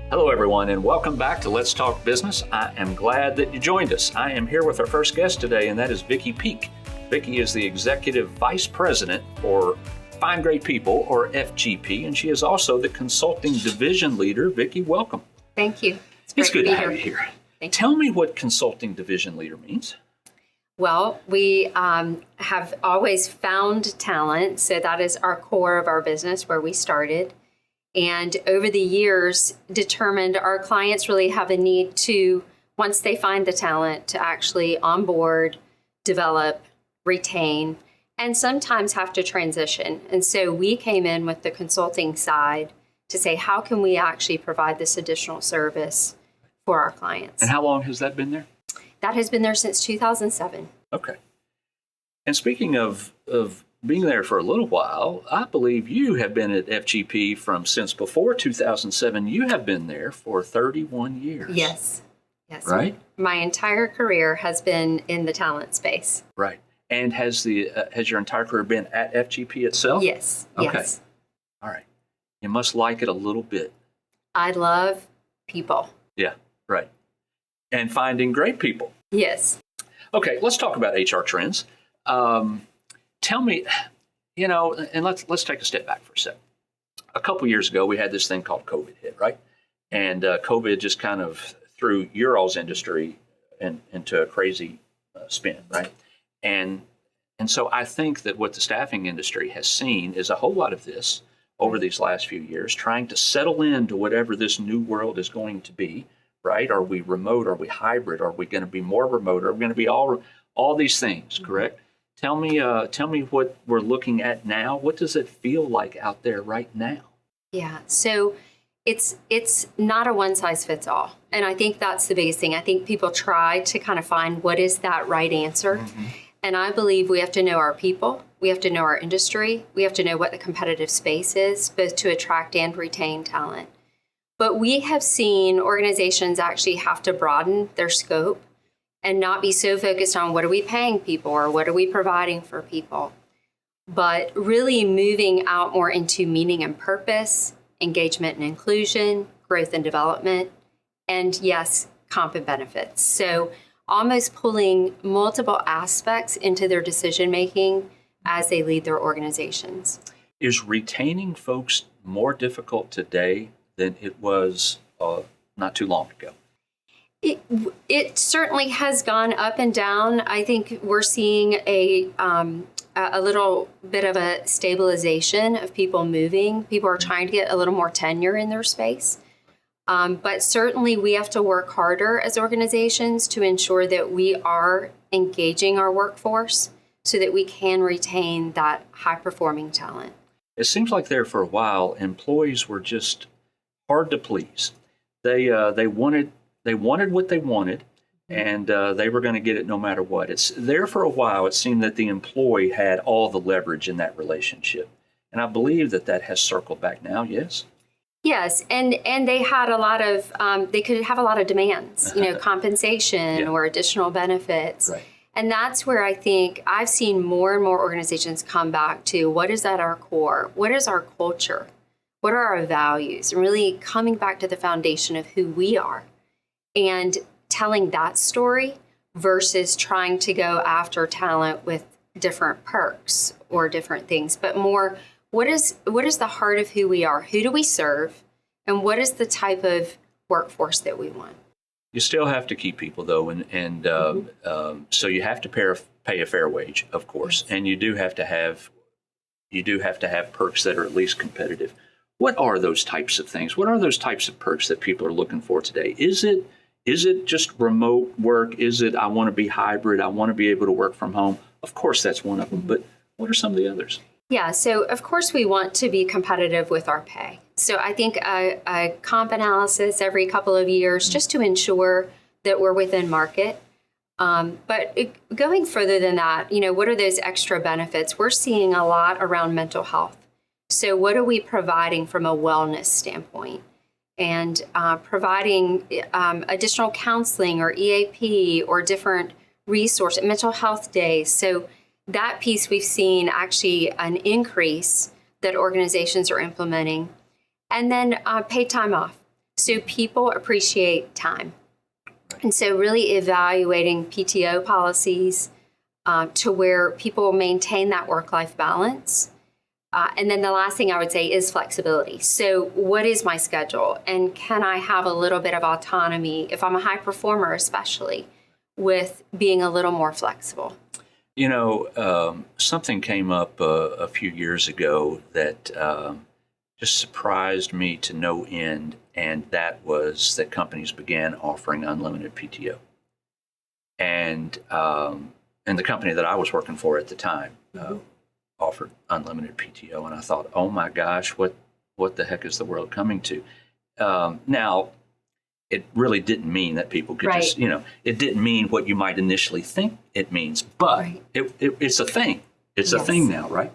Hello, everyone, and welcome back to Let's Talk Business. I am glad that you joined us. I am here with our first guest today, and that is Vicki Peek. Vicki is the Executive Vice President for Find Great People, or FGP, and she is also the Consulting Division Leader. Vicki, welcome. Thank you. It's good to have you here. Tell me what Consulting Division Leader means. Well, we have always found talent, so that is our core of our business, where we started. And over the years, determined our clients really have a need to, once they find the talent, to actually onboard, develop, retain, and sometimes have to transition. And so we came in with the consulting side to say, how can we actually provide this additional service for our clients? And how long has that been there? That has been there since 2007. Okay. And speaking of being there for a little while, I believe you have been at FGP since before 2007. You have been there for 31 years. Yes. Right? My entire career has been in the talent space. Right. And has your entire career been at FGP itself? Yes. Okay. Yes. All right. You must like it a little bit. I love people. Yeah, right. And finding great people. Yes. Okay, let's talk about HR trends. Tell me, and let's take a step back for a second. A couple years ago, we had this thing called COVID hit, right? And COVID just kind of threw your all's industry into a crazy spin, right? And so I think that what the staffing industry has seen is a whole lot of this over these last few years, trying to settle into whatever this new world is going to be, right? Are we remote? Are we hybrid? Are we going to be more remote? Are we going to be all these things, correct? Tell me what we're looking at now. What does it feel like out there right now? Yeah, so it's not a one size fits all. And I think that's the biggest thing. I think people try to kind of find what is that right answer. Mm-hmm. And I believe we have to know our people. We have to know our industry. We have to know what the competitive space is, both to attract and retain talent. But we have seen organizations actually have to broaden their scope and not be so focused on what are we paying people or what are we providing for people, but really moving out more into meaning and purpose, engagement and inclusion, growth and development, and yes, comp and benefits. So almost pulling multiple aspects into their decision making as they lead their organizations. Is retaining folks more difficult today than it was not too long ago? It certainly has gone up and down. I think we're seeing a little bit of a stabilization of people moving. People are trying to get a little more tenure in their space. But certainly we have to work harder as organizations to ensure that we are engaging our workforce so that we can retain that high-performing talent. It seems like there for a while, employees were just hard to please. They wanted what they wanted, and they were going to get it no matter what. It's there for a while. It seemed that the employee had all the leverage in that relationship, and I believe that has circled back now. Yes. Yes, and they had a lot of they could have a lot of demands, compensation or additional benefits. Right. And that's where I think I've seen more and more organizations come back to what is at our core, what is our culture, what are our values, and really coming back to the foundation of who we are and telling that story versus trying to go after talent with different perks or different things, but more what is the heart of who we are, who do we serve, and what is the type of workforce that we want. You still have to keep people, though, and so you have to pay a fair wage, of course, and you do have to have perks that are at least competitive. What are those types of things? What are those types of perks that people are looking for today? Is it just remote work? Is it I want to be hybrid? I want to be able to work from home? Of course, that's one of them. But what are some of the others? Yeah, so of course we want to be competitive with our pay. So I think a comp analysis every couple of years just to ensure that we're within market. But going further than that, what are those extra benefits? We're seeing a lot around mental health. So what are we providing from a wellness standpoint? And providing additional counseling or EAP or different resources, mental health days. So that piece we've seen actually an increase that organizations are implementing. And then paid time off. So people appreciate time. And so really evaluating PTO policies to where people maintain that work-life balance. And then the last thing I would say is flexibility. So what is my schedule? And can I have a little bit of autonomy, if I'm a high performer especially, with being a little more flexible? You know, something came up a few years ago that just surprised me to no end, and that was that companies began offering unlimited PTO. And the company that I was working for at the time offered unlimited PTO, and I thought, oh my gosh, what the heck is the world coming to? Now, it really didn't mean that people could just, it didn't mean what you might initially think it means, but it's a thing. It's a thing now, right?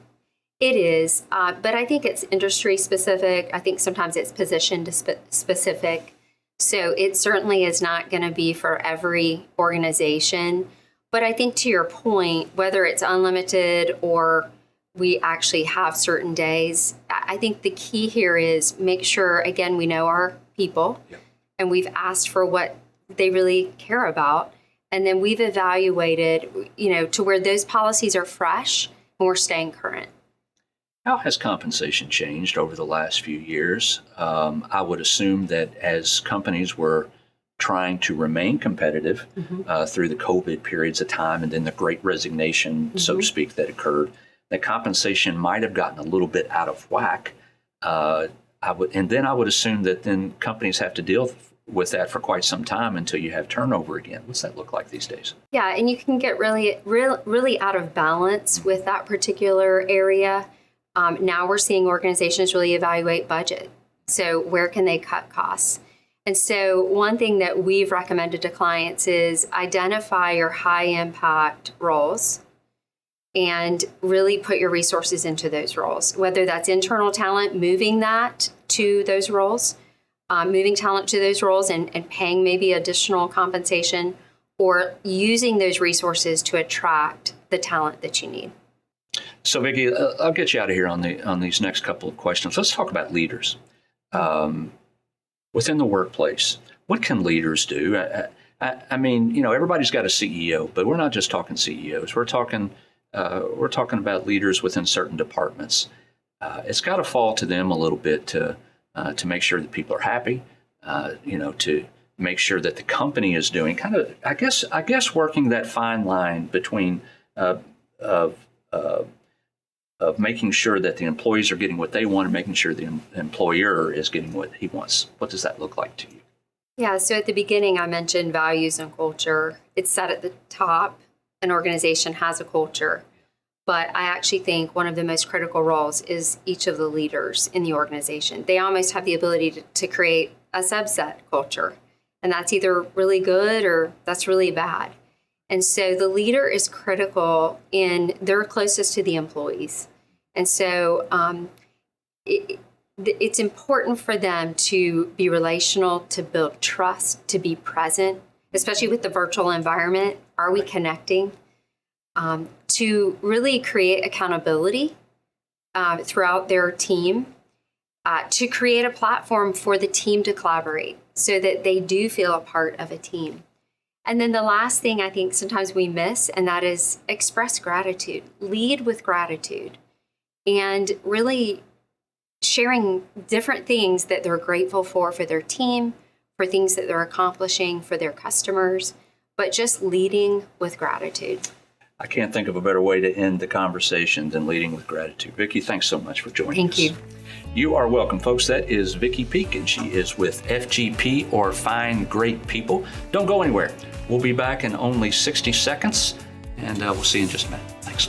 It is, but I think it's industry specific. I think sometimes it's position specific. So it certainly is not going to be for every organization. But I think to your point, whether it's unlimited or we actually have certain days, I think the key here is make sure, again, we know our people and we've asked for what they really care about. And then we've evaluated, to where those policies are fresh and we're staying current. How has compensation changed over the last few years? I would assume that as companies were trying to remain competitive through the COVID periods of time and then the great resignation, so to speak, that occurred, that compensation might have gotten a little bit out of whack. I would assume that then companies have to deal with that for quite some time until you have turnover again. What's that look like these days? Yeah, and you can get really out of balance with that particular area. Now we're seeing organizations really evaluate budget. So where can they cut costs? And so one thing that we've recommended to clients is identify your high impact roles and really put your resources into those roles, whether that's internal talent, moving that to those roles, moving talent to those roles and paying maybe additional compensation, or using those resources to attract the talent that you need. So Vicki, I'll get you out of here on these next couple of questions. Let's talk about leaders. Within the workplace, what can leaders do? I mean, everybody's got a CEO, but we're not just talking CEOs. We're talking about leaders within certain departments. It's got to fall to them a little bit to make sure that people are happy. To make sure that the company is doing kind of, I guess, working that fine line between of making sure that the employees are getting what they want and making sure the employer is getting what he wants. What does that look like to you? Yeah, so at the beginning, I mentioned values and culture. It's set at the top. An organization has a culture. But I actually think one of the most critical roles is each of the leaders in the organization. They almost have the ability to create a subset culture. And that's either really good or that's really bad. And so the leader is critical in they're closest to the employees. And so it's important for them to be relational, to build trust, to be present, especially with the virtual environment. Are we connecting? To really create accountability throughout their team, to create a platform for the team to collaborate so that they do feel a part of a team. And then the last thing I think sometimes we miss, and that is express gratitude, lead with gratitude, and really sharing different things that they're grateful for their team, for things that they're accomplishing for their customers, but just leading with gratitude. I can't think of a better way to end the conversation than leading with gratitude. Vicki, thanks so much for joining us. Thank you. You are welcome, folks. That is Vicki Peek, and she is with FGP, or Find Great People. Don't go anywhere. We'll be back in only 60 seconds, and we'll see you in just a minute. Thanks.